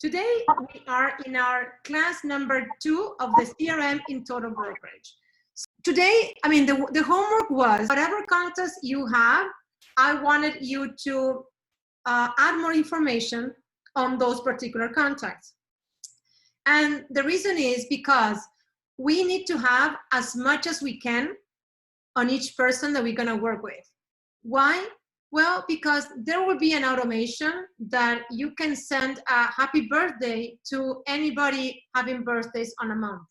Today, we are in our class number 2 of the CRM in Total Brokerage. Today, the homework was, whatever contacts you have, I wanted you to add more information on those particular contacts. And the reason is because we need to have as much as we can on each person that we're going to work with. Why? Well, because there will be an automation that you can send a happy birthday to anybody having birthdays on a month.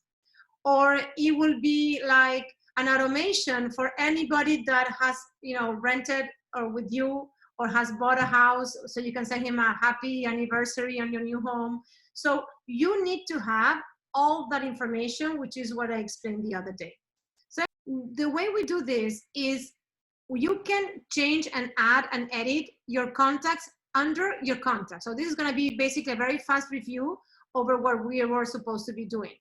Or it will be like an automation for anybody that has, rented or with you or has bought a house, so you can send him a happy anniversary on your new home. So you need to have all that information, which is what I explained the other day. So the way we do this is you can change and add and edit your contacts under your contacts. So this is going to be basically a very fast review over what we were supposed to be doing.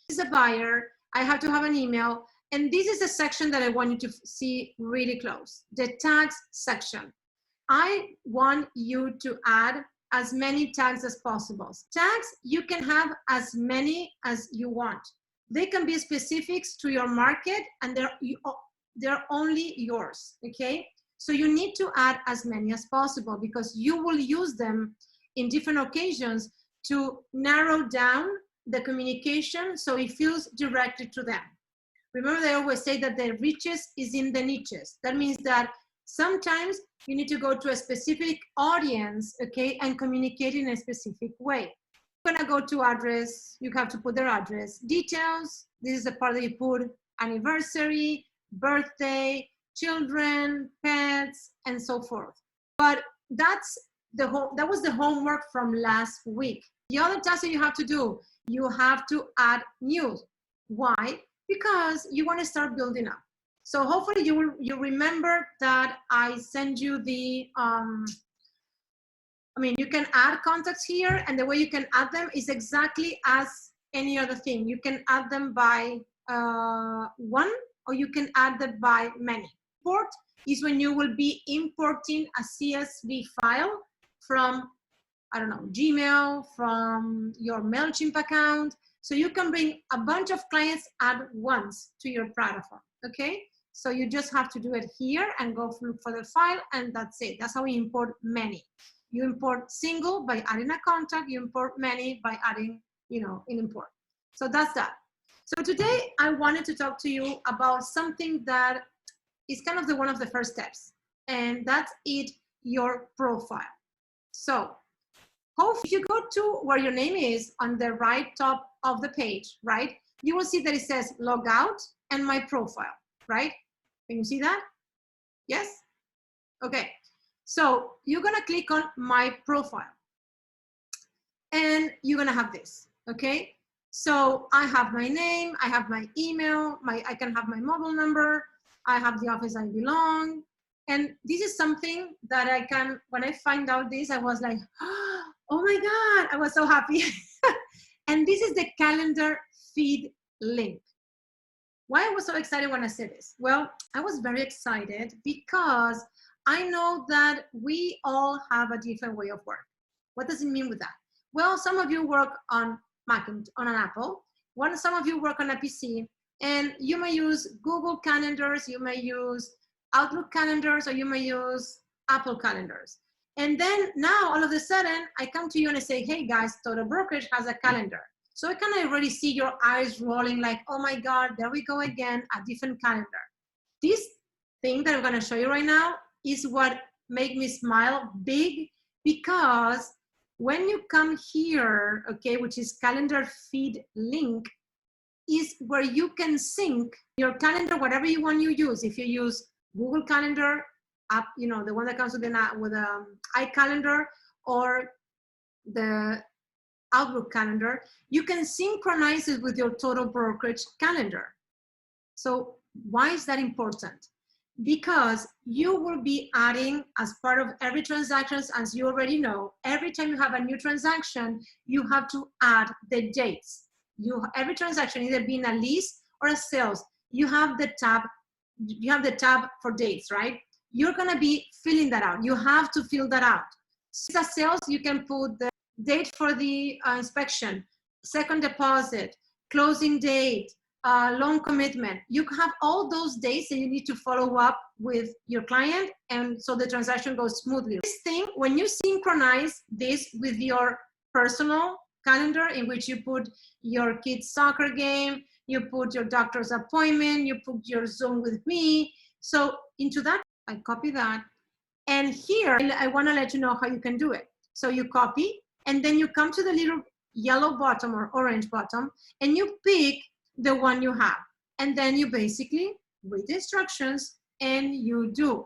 This is a buyer. I have to have an email. And this is a section that I want you to see really close, the tags section. I want you to add as many tags as possible. Tags, you can have as many as you want. They can be specifics to your market, and they're only yours, okay? So you need to add as many as possible because you will use them in different occasions to narrow down the communication so it feels directed to them. Remember, they always say that the riches is in the niches. That means that sometimes you need to go to a specific audience, okay, and communicate in a specific way. You're gonna go to address, you have to put their address, details, this is the part that you put anniversary, birthday, children, pets, and so forth. But that was the homework from last week. The other task that you have to do, you have to add news. Why? Because you want to start building up. So hopefully you remember that I send you the, you can add contacts here, and the way you can add them is exactly as any other thing. You can add them by one, or you can add them by many. Import is when you will be importing a CSV file from, I don't know, Gmail, from your MailChimp account. So you can bring a bunch of clients at once to your platform, okay? So you just have to do it here and go look for the file, and that's it. That's how we import many. You import single by adding a contact, you import many by adding, in import. So that's that. So today I wanted to talk to you about something that is kind of one of the first steps, and that's your profile. So if you go to where your name is on the right top of the page, right, you will see that it says log out and my profile, right? Can you see that? Yes? Okay. So you're going to click on my profile and you're going to have this, okay? So I have my name, I have my email, I can have my mobile number, I have the office I belong. And this is something that I can, when I find out this, I was like, oh my God, I was so happy. And this is the calendar feed link. Why I was so excited when I said this? Well, I was very excited because I know that we all have a different way of work. What does it mean with that? Well, some of you work on an Apple, some of you work on a PC, and you may use Google calendars, you may use Outlook calendars, or you may use Apple calendars. And then now, all of a sudden, I come to you and I say, hey guys, Total Brokerage has a calendar. So I can already see your eyes rolling like, oh my God, there we go again, a different calendar. This thing that I'm gonna show you right now is what made me smile big, because when you come here, okay, which is calendar feed link, is where you can sync your calendar, whatever you want to use. If you use Google Calendar app, the one that comes with iCalendar, or the Outlook calendar, you can synchronize it with your Total Brokerage calendar. So why is that important? Because you will be adding, as part of every transaction, as you already know, every time you have a new transaction, you have to add the dates. Every transaction, either being a lease or a sales, you have the tab for dates, right? You're gonna be filling that out. You have to fill that out. If it's a sales, you can put date for the inspection, second deposit, closing date, loan commitment. You have all those dates and you need to follow up with your client, and so the transaction goes smoothly. This thing, when you synchronize this with your personal calendar, in which you put your kid's soccer game, you put your doctor's appointment, you put your Zoom with me. So into that, I copy that. And here, I want to let you know how you can do it. So you copy, and then you come to the little yellow bottom or orange bottom, and you pick the one you have. And then you basically read the instructions and you do.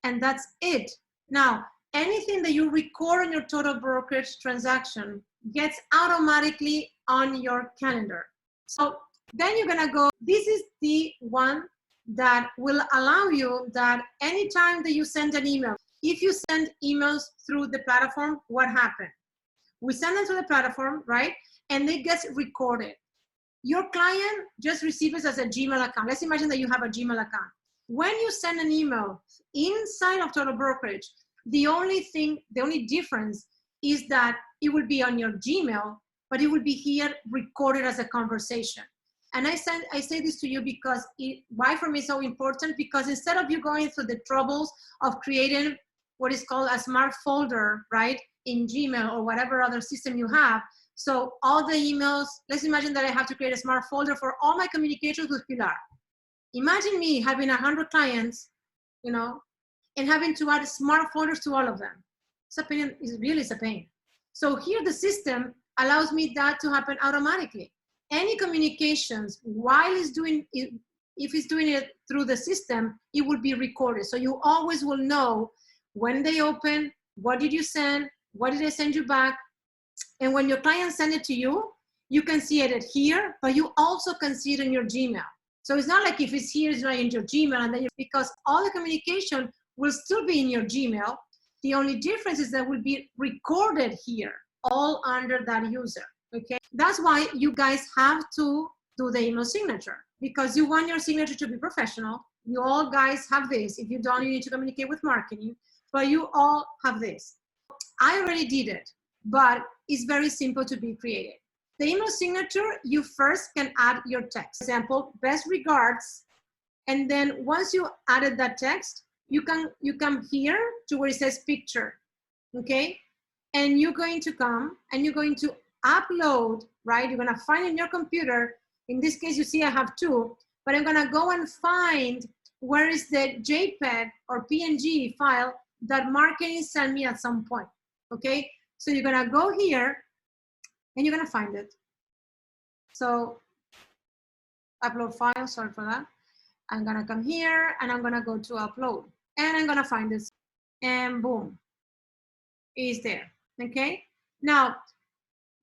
And that's it. Now, anything that you record on your total brokerage transaction gets automatically on your calendar. So then you're gonna go, this is the one that will allow you that anytime that you send an email, if you send emails through the platform, what happened? We send them to the platform, right? And it gets recorded. Your client just receives it as a Gmail account. Let's imagine that you have a Gmail account. When you send an email inside of Total Brokerage, the only difference is that it will be on your Gmail, but it will be here recorded as a conversation. And I say this to you because why for me is so important, because instead of you going through the troubles of creating what is called a smart folder, right, in Gmail or whatever other system you have, so all the emails, let's imagine that I have to create a smart folder for all my communications with Pilar. Imagine me having 100 clients, you know, and having to add smart folders to all of them. It's a pain, it's a pain. So here the system allows me that to happen automatically. Any communications while it's doing it, if it's doing it through the system, it will be recorded. So you always will know when they open, what did you send, what did I send you back? And when your client send it to you, you can see it here, but you also can see it in your Gmail. So it's not like if it's here, it's not in your Gmail, and then because all the communication will still be in your Gmail. The only difference is that it will be recorded here, all under that user, okay? That's why you guys have to do the email signature, because you want your signature to be professional. You all guys have this. If you don't, you need to communicate with marketing, but you all have this. I already did it, but it's very simple to be created. The email signature, you first can add your text. For example, best regards, and then once you added that text, you come here to where it says picture, okay? And you're going to come and you're going to upload, right? You're gonna find in your computer, in this case, you see I have two, but I'm gonna go and find where is the JPEG or PNG file that marketing sent me at some point, okay? So you're gonna go here and you're gonna find it. So upload file, sorry for that. I'm gonna come here and I'm gonna go to upload and I'm gonna find this and boom, it's there, okay? Now,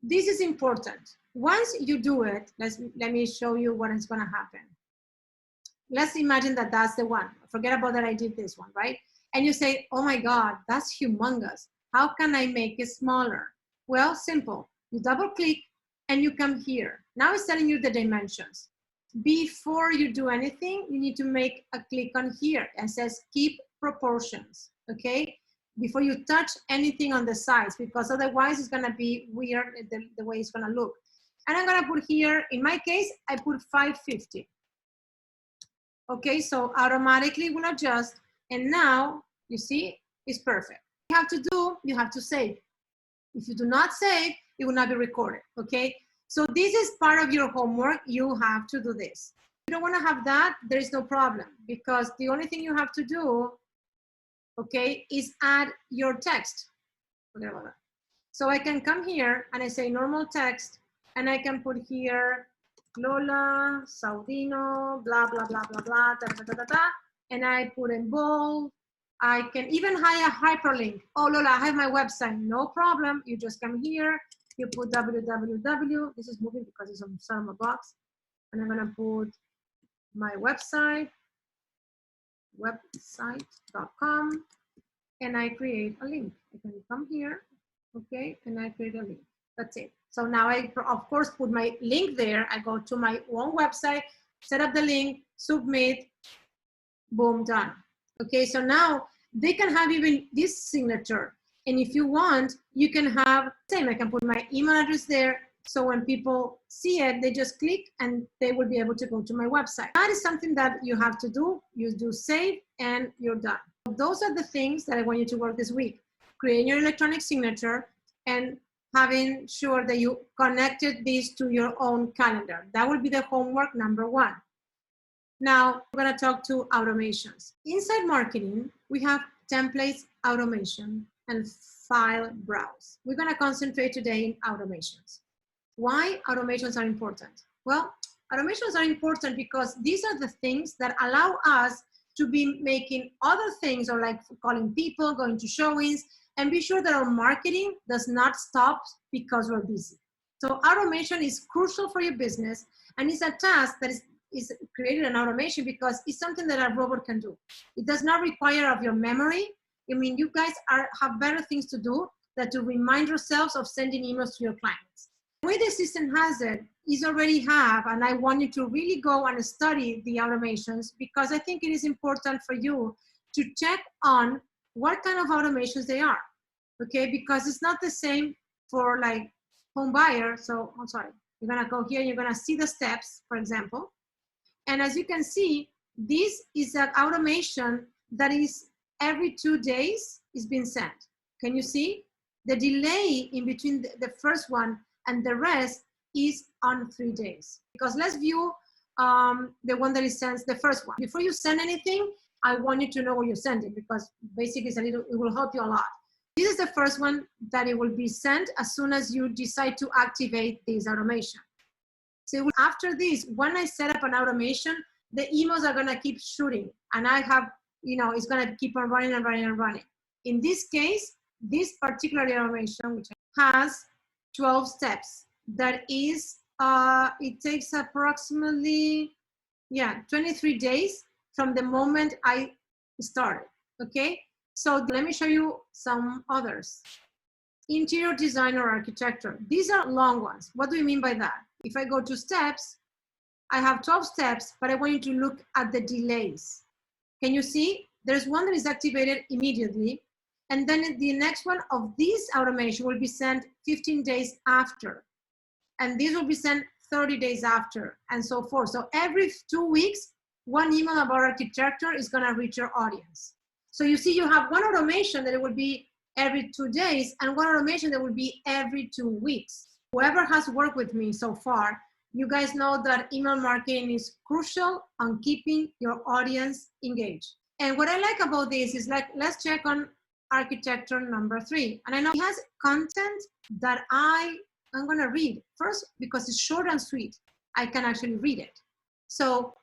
this is important. Once you do it, let me show you what is gonna happen. Let's imagine that that's the one. Forget about that I did this one, right? And you say, oh my God, that's humongous. How can I make it smaller? Well, simple. You double click and you come here. Now it's telling you the dimensions. Before you do anything, you need to make a click on here and says keep proportions, okay? Before you touch anything on the sides, because otherwise it's gonna be weird the way it's gonna look. And I'm gonna put here, in my case, I put 550. Okay, so automatically will adjust. And now, you see, it's perfect. You have to do, you have to save. If you do not save, it will not be recorded, okay? So this is part of your homework. You have to do this. If you don't want to have that, there is no problem, because the only thing you have to do, okay, is add your text. Forget about that. So I can come here and I say normal text, and I can put here Lola, Saudino, blah, blah, blah, blah, blah, da, da, da, da, da, and I put in bold. I can even hide a hyperlink. Oh, Lola, I have my website. No problem. You just come here. You put www. This is moving because it's on my box. And I'm going to put my website, website.com, and I create a link. I can come here, okay, and I create a link. That's it. So now I, of course, put my link there. I go to my own website, set up the link, submit, boom, done. Okay, so now they can have even this signature. And if you want, you can have same. I can put my email address there. So when people see it, they just click and they will be able to go to my website. That is something that you have to do. You do save and you're done. Those are the things that I want you to work this week. Creating your electronic signature and having sure that you connected these to your own calendar. That will be the homework number one. Now, we're going to talk to automations. Inside marketing, we have templates, automation, and file browse. We're going to concentrate today in automations. Why automations are important? Well, automations are important because these are the things that allow us to be making other things, or like calling people, going to showings, and be sure that our marketing does not stop because we're busy. So automation is crucial for your business, and it's a task that is created an automation because it's something that a robot can do. It does not require of your memory. I mean, you guys have better things to do than to remind yourselves of sending emails to your clients. The way the system has it is already have, and I want you to really go and study the automations because I think it is important for you to check on what kind of automations they are, okay? Because it's not the same for like home buyer. So I'm sorry, you're gonna go here, you're gonna see the steps, for example. And as you can see, this is an automation that is every 2 days is being sent. Can you see? The delay in between the first one and the rest is on 3 days. Because let's view the one that is sent, the first one. Before you send anything, I want you to know what you're sending because basically it will help you a lot. This is the first one that it will be sent as soon as you decide to activate this automation. So after this, when I set up an automation, the emails are gonna keep shooting and I have, it's gonna keep on running and running and running. In this case, this particular automation, which has 12 steps, that is, it takes approximately, 23 days from the moment I started, okay? So let me show you some others. Interior design or architecture. These are long ones. What do you mean by that? If I go to steps, I have 12 steps, but I want you to look at the delays. Can you see? There's one that is activated immediately, and then the next one of this automation will be sent 15 days after, and this will be sent 30 days after, and so forth. So every 2 weeks, one email about architecture is gonna reach your audience. So you see, you have one automation that it will be every 2 days, and one automation that will be every 2 weeks. Whoever has worked with me so far, you guys know that email marketing is crucial on keeping your audience engaged. And what I like about this is, like, let's check on architecture number 3. And I know it has content that I'm gonna read first because it's short and sweet. I can actually read it. So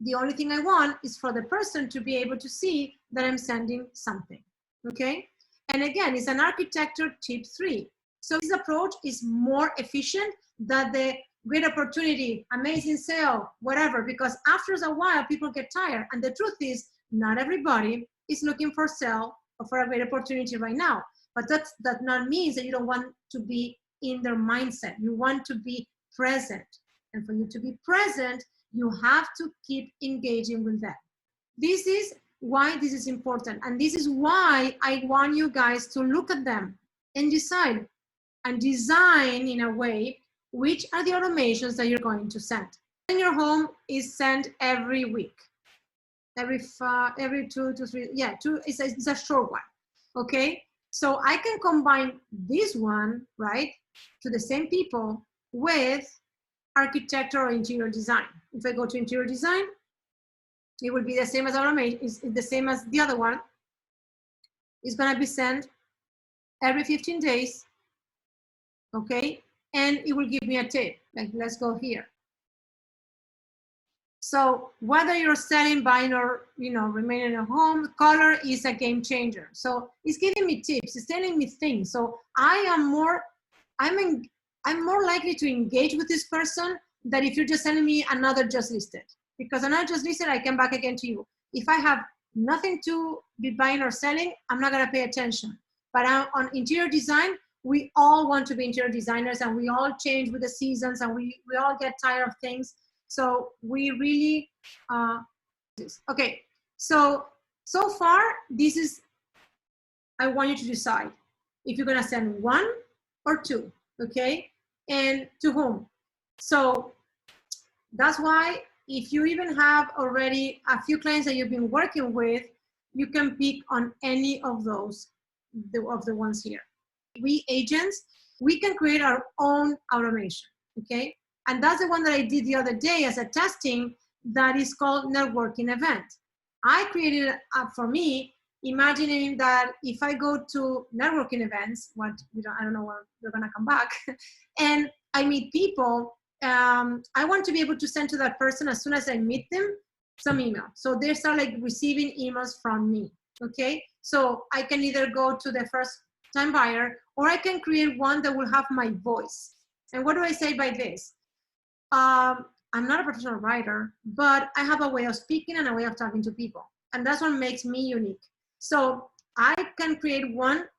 the only thing I want is for the person to be able to see that I'm sending something, okay? And again, it's an architecture tip 3. So this approach is more efficient than the great opportunity, amazing sale, whatever, because after a while, people get tired. And the truth is, not everybody is looking for sale or for a great opportunity right now. But that does not mean that you don't want to be in their mindset. You want to be present. And for you to be present, you have to keep engaging with them. This is why this is important. And this is why I want you guys to look at them and decide and design in a way which are the automations that you're going to send. In your home is sent every week, every 2 to 3, it's a short one, okay? So I can combine this one, right, to the same people with architecture or interior design. If I go to interior design, it will be the same as automation, it's the same as the other one. It's gonna be sent every 15 days, okay? And it will give me a tip, like let's go here. So whether you're selling, buying, or remaining at home, color is a game changer. So it's giving me tips, it's telling me things. So I'm more likely to engage with this person than if you're just sending me another just listed. Because another just listed, I come back again to you. If I have nothing to be buying or selling, I'm not gonna pay attention. But on interior design, we all want to be interior designers, and we all change with the seasons, and we all get tired of things. So we really, okay. So far, this is, I want you to decide. if you're gonna send 1 or 2, okay? And to whom? So that's why if you even have already a few clients that you've been working with, you can pick on any of those, of the ones here. We agents, we can create our own automation, okay? And that's the one that I did the other day as a testing that is called networking event. I created it for me, imagining that if I go to networking events, I don't know when they're gonna come back, and I meet people, I want to be able to send to that person as soon as I meet them some email. So they start like receiving emails from me, okay? So I can either go to the first time buyer, or I can create one that will have my voice. And what do I say by this? I'm not a professional writer, but I have a way of speaking and a way of talking to people. And that's what makes me unique. So I can create one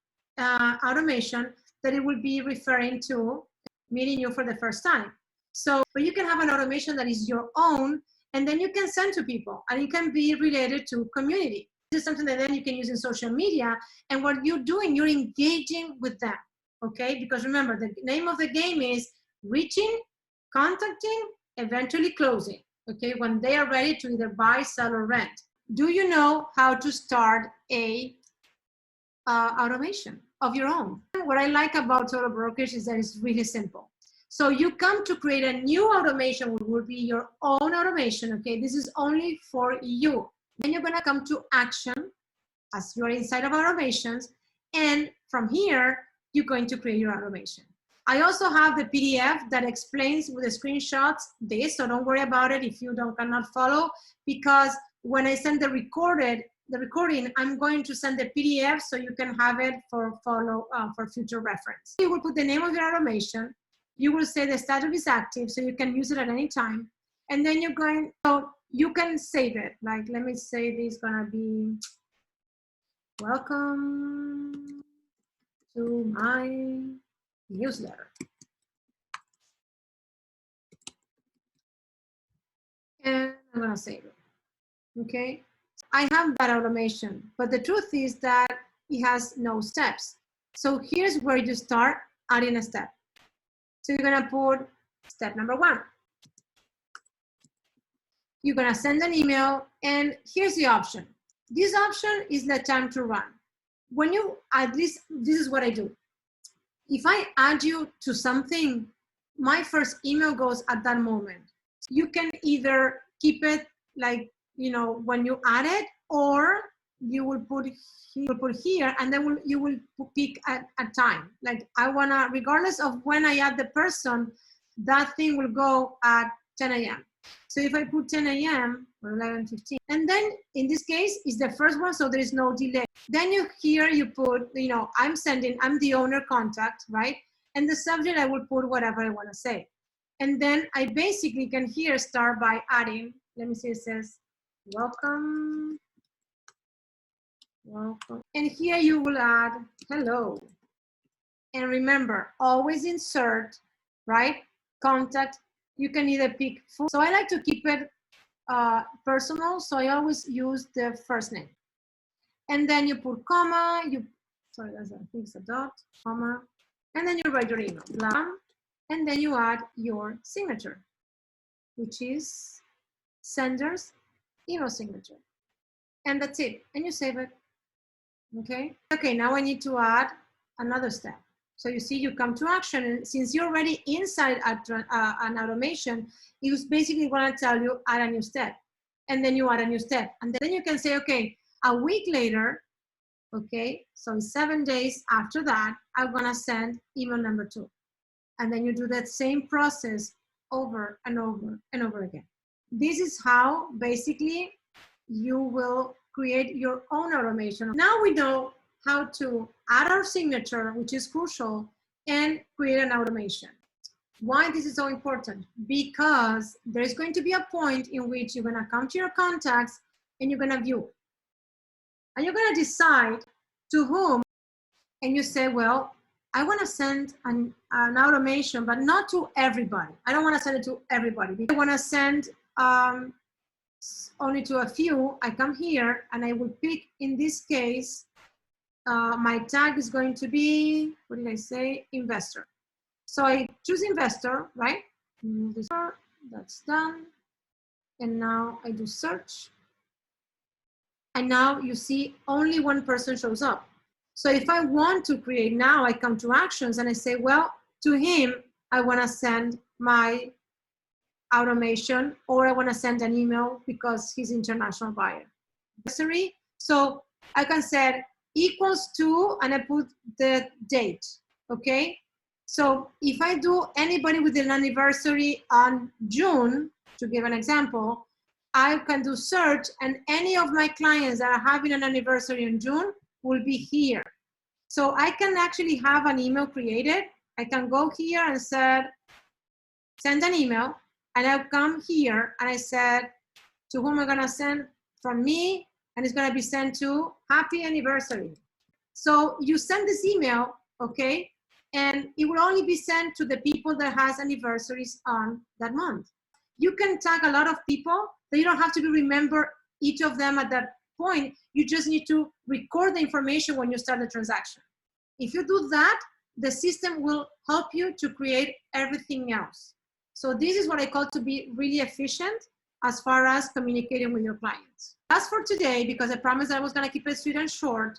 automation that it will be referring to meeting you for the first time. So, but you can have an automation that is your own, and then you can send to people, and it can be related to community. This is something that then you can use in social media, and what you're doing, you're engaging with them, okay? Because remember, the name of the game is reaching, contacting, eventually closing, okay? When they are ready to either buy, sell, or rent. Do you know how to start a automation of your own? What I like about Total Brokerage is that it's really simple. So you come to create a new automation, which will be your own automation, okay? This is only for you. Then you're gonna come to action as you're inside of automations, and from here, you're going to create your automation. I also have the PDF that explains with the screenshots this, so don't worry about it if you cannot follow, because when I send the recording, I'm going to send the PDF so you can have it for future reference. You will put the name of your automation. You will say the status is active, so you can use it at any time. And then so you can save it. Like, let me say this is gonna be, welcome to my newsletter. And I'm gonna save it, okay? I have that automation, but the truth is that it has no steps. So here's where you start adding a step. So you're gonna put step number 1. You're gonna send an email, and here's the option. This option is the time to run. When you add this is what I do. If I add you to something, my first email goes at that moment. You can either keep it like, when you add it, or you will put here, and then you will pick a time. Like, I wanna, regardless of when I add the person, that thing will go at 10 a.m. So if I put 10 a.m. or 11:15, and then in this case is the first one, so there is no delay. Then you put, I'm the owner contact, right? And the subject, I will put whatever I want to say. And then I basically can here start by adding, let me see, it says, welcome. And here you will add hello. And remember, always insert, right? Contact. You can either pick full. So I like to keep it personal, so I always use the first name. And then you put comma, I think it's a dot, comma, and then you write your email, blah, and then you add your signature, which is sender's email signature. And that's it, and you save it, okay? Okay, now I need to add another step. So you see, you come to action, and since you're already inside an automation, it's basically gonna tell you add a new step, and then you add a new step, and then you can say, okay, a week later, okay, so 7 days after that, I'm gonna send email number 2, and then you do that same process over and over and over again. This is how basically you will create your own automation. Now we know how to add our signature, which is crucial, and create an automation. Why this is so important? Because there's going to be a point in which you're gonna come to your contacts and you're gonna view. And you're gonna decide to whom, and you say, well, I wanna send an automation, but not to everybody. I don't wanna send it to everybody. I wanna send only to a few. I come here and I will pick, in this case, my tag is going to be, what did I say? Investor. So I choose investor, right? Move this over, that's done. And now I do search. And now you see only one person shows up. So if I want to create now, I come to actions and I say, well, to him, I want to send my automation, or I want to send an email because he's international buyer. So I can set equals to, and I put the date, okay? So if I do anybody with an anniversary on June, to give an example, I can do search, and any of my clients that are having an anniversary in June will be here. So I can actually have an email created. I can go here and said, send an email, and I'll come here and I said, to whom I'm gonna send from me, and it's gonna be sent to happy anniversary. So you send this email, okay, and it will only be sent to the people that has anniversaries on that month. You can tag a lot of people, but you don't have to remember each of them at that point. You just need to record the information when you start the transaction. If you do that, the system will help you to create everything else. So this is what I call to be really efficient as far as communicating with your clients. That's for today, because I promised I was going to keep it sweet and short.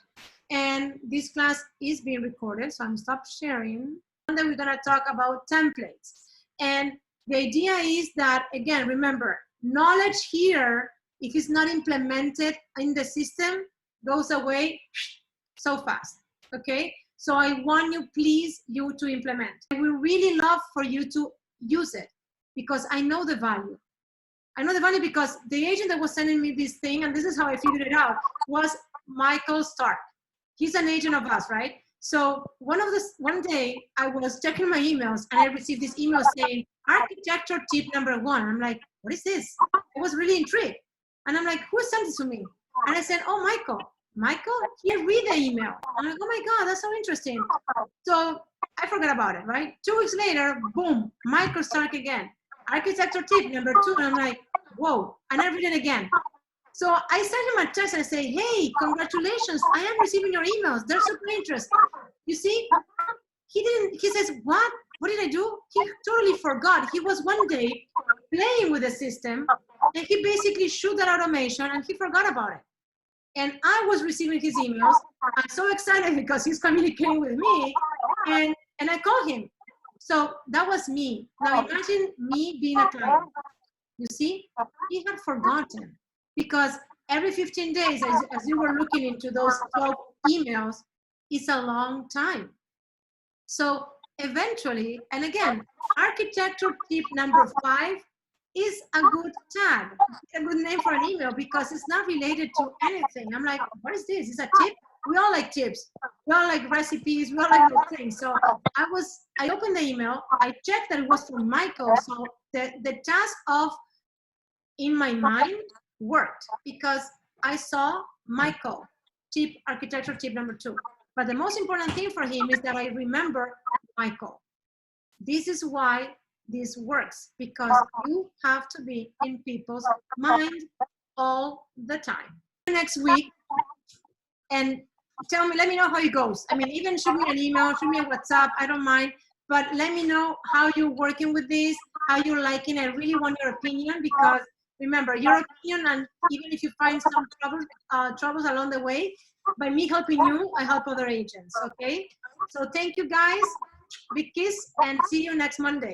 And this class is being recorded, so I'm stop sharing. And then we're going to talk about templates. And the idea is that, again, remember, knowledge here, if it's not implemented in the system, goes away so fast, okay? So I want you, please, you to implement. I would really love for you to use it, because I know the value. I know the value because the agent that was sending me this thing, and this is how I figured it out, was Michael Stark. He's an agent of us, right? So one day I was checking my emails and I received this email saying, architecture tip number 1. I'm like, what is this? I was really intrigued. And I'm like, who sent this to me? And I said, oh, Michael. Michael, here, read the email. I'm like, oh my God, that's so interesting. So I forgot about it, right? 2 weeks later, boom, Michael Stark again. Architecture tip number 2. And I'm like, whoa, and I read it again. So I sent him a text and I say, hey, congratulations, I am receiving your emails. They're super interesting. You see, he says, what? What did I do? He totally forgot. He was one day playing with the system and he basically shoot that automation and he forgot about it. And I was receiving his emails. I'm so excited because he's communicating with me, and I called him. So that was me. Now imagine me being a client. You see, he had forgotten, because every 15 days, as you were looking into those 12 emails, it's a long time. So eventually, and again, architecture tip number 5 is a good tag, a good name for an email, because it's not related to anything. I'm like, what is this? It's a tip? We all like tips. We all like recipes. We all like those things. So I opened the email. I checked that it was from Michael. So the task of, in my mind, worked, because I saw Michael, architecture tip number 2. But the most important thing for him is that I remember Michael. This is why this works, because you have to be in people's mind all the time. Next week, and let me know how it goes. I mean, even shoot me an email, shoot me a WhatsApp, I don't mind, but let me know how you're working with this, how you're liking it. I really want your opinion, because remember, your opinion, and even if you find some troubles along the way, by me helping you, I help other agents, okay? So thank you guys, big kiss, and see you next Monday.